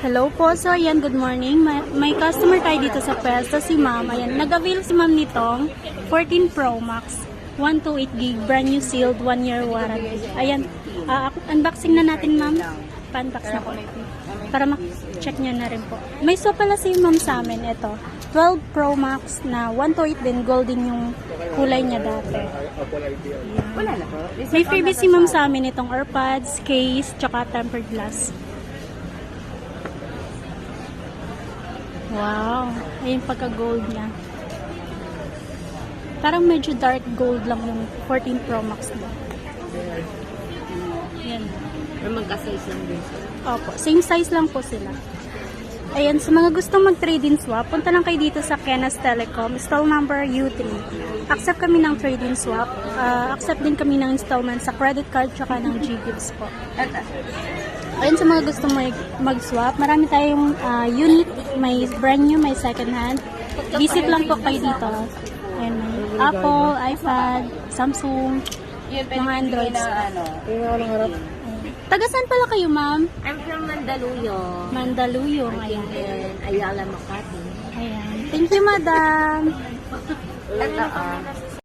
Hello po. So, ayan, good morning. May customer tayo dito sa pwesto, si ma'am. Ayan, nag-avail si ma'am nitong 14 Pro Max, 128 gig, brand new sealed, 1 year warranty. Ayan, unboxing na natin ma'am. Pa-unbox na po. Para ma-check nyo na rin po. May swap pala si ma'am sa amin. Ito, 12 Pro Max na 128 din, golden yung kulay niya dati. Wala na po. May freebie si ma'am sa amin itong AirPods, case, tsaka tempered glass. Wow, ayun pagka-gold niya. Parang medyo dark gold lang yung 14 Pro Max niya. Yan. Or magka-size lang din sila. Opo, same size lang po sila. Ayan, sa mga gustong mag-trade-in swap, punta lang kayo dito sa Kenas Telecom, stall number U3. Accept kami ng trade-in swap. Accept din kami ng installment sa credit card tsaka ng G-Gifts po. Ayun, sa mga gustong mag-swap, marami tayong unit, may brand new, may second hand. Visit lang po kayo dito. Ayun, may Apple, iPad, Samsung, mga Androids. Taga saan pala kayo, ma'am? I'm from Mandaluyong. Mandaluyong, ayan. And Ayala, Makati. Ayan. Thank you, madam. Ito